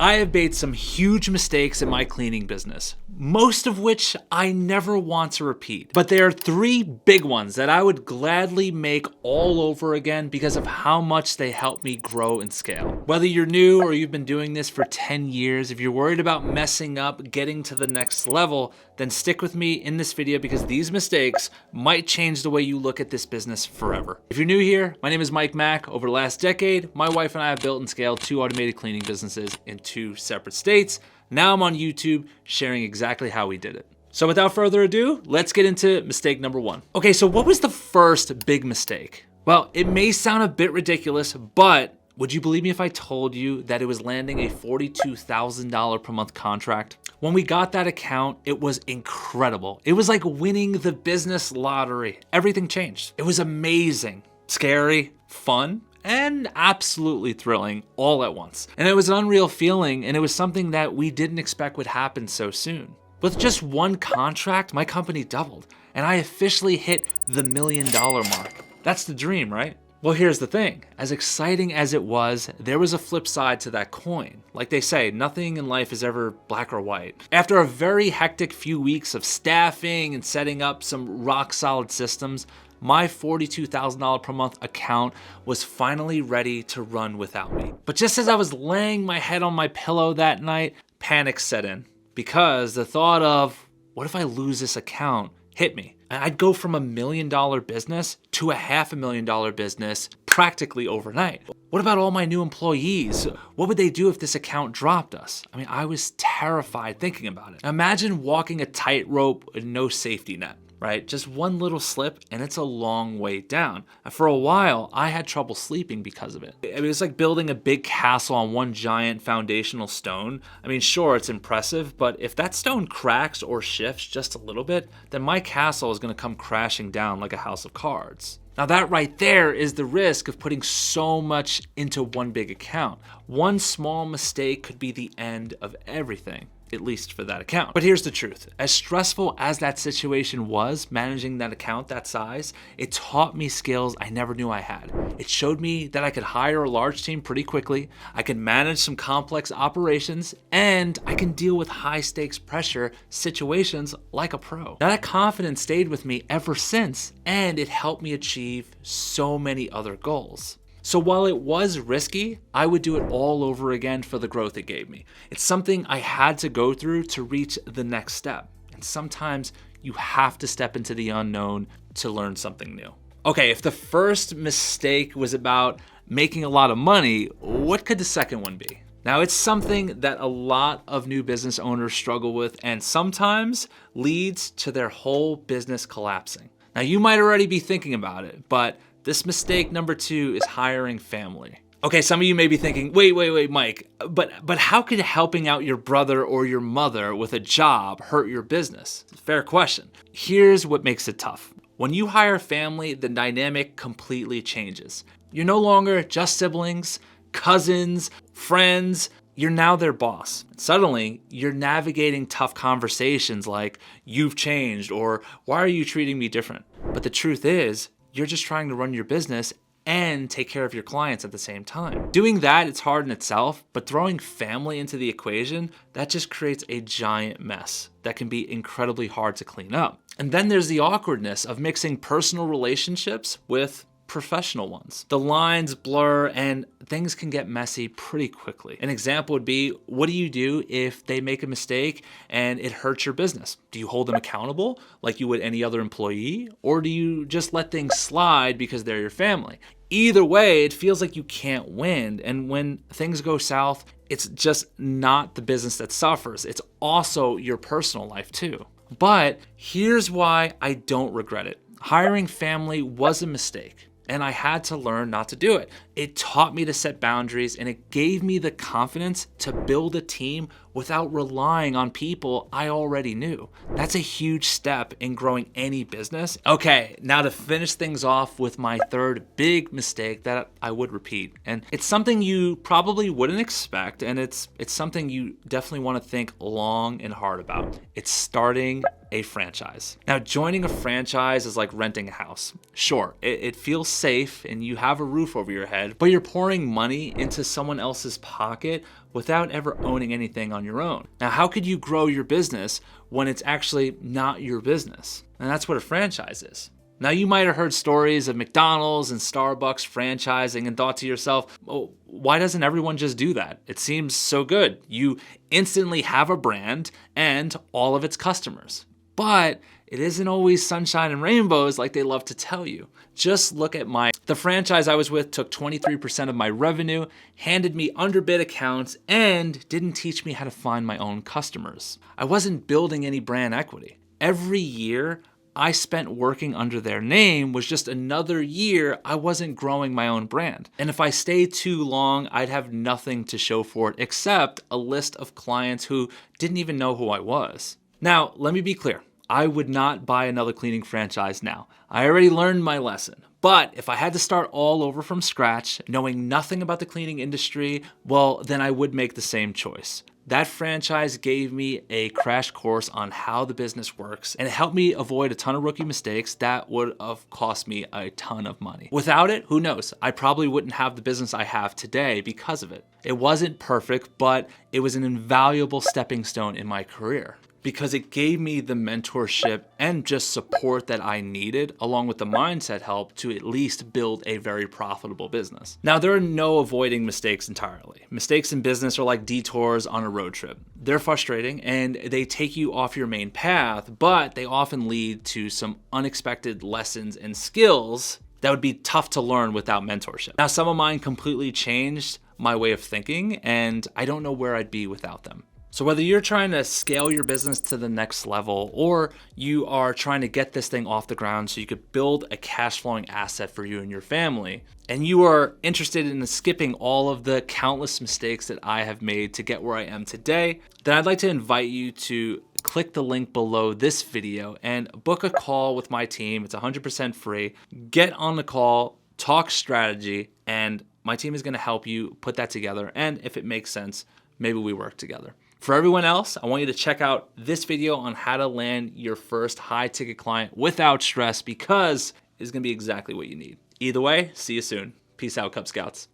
I have made some huge mistakes in my cleaning business, most of which I never want to repeat. But there are 3 big ones that I would gladly make all over again because of how much they helped me grow and scale. Whether you're new or you've been doing this for 10 years, if you're worried about messing up, getting to the next level, then stick with me in this video because these mistakes might change the way you look at this business forever. If you're new here, my name is Mike Mack. Over the last decade, my wife and I have built and scaled 2 automated cleaning businesses in 2 separate states. Now I'm on YouTube sharing exactly how we did it. So without further ado, let's get into mistake number 1. Okay, so what was the first big mistake? Well, it may sound a bit ridiculous, but would you believe me if I told you that it was landing a $42,000 per month contract? When we got that account, it was incredible. It was like winning the business lottery. Everything changed. It was amazing, scary, fun, and absolutely thrilling all at once. And it was an unreal feeling, and it was something that we didn't expect would happen so soon. With just 1 contract, my company doubled, and I officially hit the $1 million mark. That's the dream, right? Well, here's the thing. As exciting as it was, there was a flip side to that coin. Like they say, nothing in life is ever black or white. After a very hectic few weeks of staffing and setting up some rock solid systems, my $42,000 per month account was finally ready to run without me. But just as I was laying my head on my pillow that night, panic set in because the thought of, what if I lose this account, hit me. I'd go from $1 million business to a $500,000 business practically overnight. What about all my new employees? What would they do if this account dropped us? I mean, I was terrified thinking about it. Imagine walking a tightrope with no safety net. Right? Just one little slip and it's a long way down. And for a while, I had trouble sleeping because of it. It was like building a big castle on one giant foundational stone. I mean, sure, it's impressive, but if that stone cracks or shifts just a little bit, then my castle is going to come crashing down like a house of cards. Now that right there is the risk of putting so much into one big account. One small mistake could be the end of everything, at least for that account. But here's the truth. As stressful as that situation was, managing that account that size, it taught me skills I never knew I had. It showed me that I could hire a large team pretty quickly, I could manage some complex operations, and I can deal with high stakes pressure situations like a pro. Now that confidence stayed with me ever since, and it helped me achieve so many other goals. So while it was risky, I would do it all over again for the growth it gave me. It's something I had to go through to reach the next step. And sometimes you have to step into the unknown to learn something new. Okay, if the first mistake was about making a lot of money, what could the second one be? Now, it's something that a lot of new business owners struggle with and sometimes leads to their whole business collapsing. Now, you might already be thinking about it, but this mistake number 2 is hiring family. Okay, some of you may be thinking, wait, Mike, but how could helping out your brother or your mother with a job hurt your business? Fair question. Here's what makes it tough. When you hire family, the dynamic completely changes. You're no longer just siblings, cousins, friends. You're now their boss. Suddenly, you're navigating tough conversations like, you've changed, or why are you treating me different? But the truth is, you're just trying to run your business and take care of your clients at the same time. Doing that, it's hard in itself, but throwing family into the equation, that just creates a giant mess that can be incredibly hard to clean up. And then there's the awkwardness of mixing personal relationships with professional ones. The lines blur and things can get messy pretty quickly. An example would be, what do you do if they make a mistake and it hurts your business? Do you hold them accountable like you would any other employee? Or do you just let things slide because they're your family? Either way, it feels like you can't win. And when things go south, it's just not the business that suffers. It's also your personal life too. But here's why I don't regret it. Hiring family was a mistake, and I had to learn not to do it. It taught me to set boundaries, and it gave me the confidence to build a team without relying on people I already knew. That's a huge step in growing any business. Okay, now to finish things off with my third big mistake that I would repeat. And it's something you probably wouldn't expect, and it's something you definitely want to think long and hard about. It's starting a franchise. Now, joining a franchise is like renting a house. Sure, it feels safe and you have a roof over your head, bread, but you're pouring money into someone else's pocket without ever owning anything on your own. Now, how could you grow your business when it's actually not your business? And that's what a franchise is. Now, you might have heard stories of McDonald's and Starbucks franchising and thought to yourself, oh, why doesn't everyone just do that? It seems so good. You instantly have a brand and all of its customers. But it isn't always sunshine and rainbows like they love to tell you. Just look at the franchise I was with took 23% of my revenue, handed me underbid accounts, and didn't teach me how to find my own customers. I wasn't building any brand equity. Every year I spent working under their name was just another year I wasn't growing my own brand. And if I stayed too long, I'd have nothing to show for it except a list of clients who didn't even know who I was. Now, let me be clear. I would not buy another cleaning franchise now. I already learned my lesson. But if I had to start all over from scratch, knowing nothing about the cleaning industry, well, then I would make the same choice. That franchise gave me a crash course on how the business works, and it helped me avoid a ton of rookie mistakes that would have cost me a ton of money. Without it, who knows? I probably wouldn't have the business I have today because of it. It wasn't perfect, but it was an invaluable stepping stone in my career, because it gave me the mentorship and just support that I needed, along with the mindset help to at least build a very profitable business. Now, there are no avoiding mistakes entirely. Mistakes in business are like detours on a road trip. They're frustrating and they take you off your main path, but they often lead to some unexpected lessons and skills that would be tough to learn without mentorship. Now, some of mine completely changed my way of thinking, and I don't know where I'd be without them. So whether you're trying to scale your business to the next level, or you are trying to get this thing off the ground so you could build a cash flowing asset for you and your family, and you are interested in skipping all of the countless mistakes that I have made to get where I am today, then I'd like to invite you to click the link below this video and book a call with my team. It's 100% free. Get on the call, talk strategy, and my team is going to help you put that together. And if it makes sense, maybe we work together. For everyone else, I want you to check out this video on how to land your first high ticket client without stress, because it's gonna be exactly what you need. Either way, see you soon. Peace out, Cub Scouts.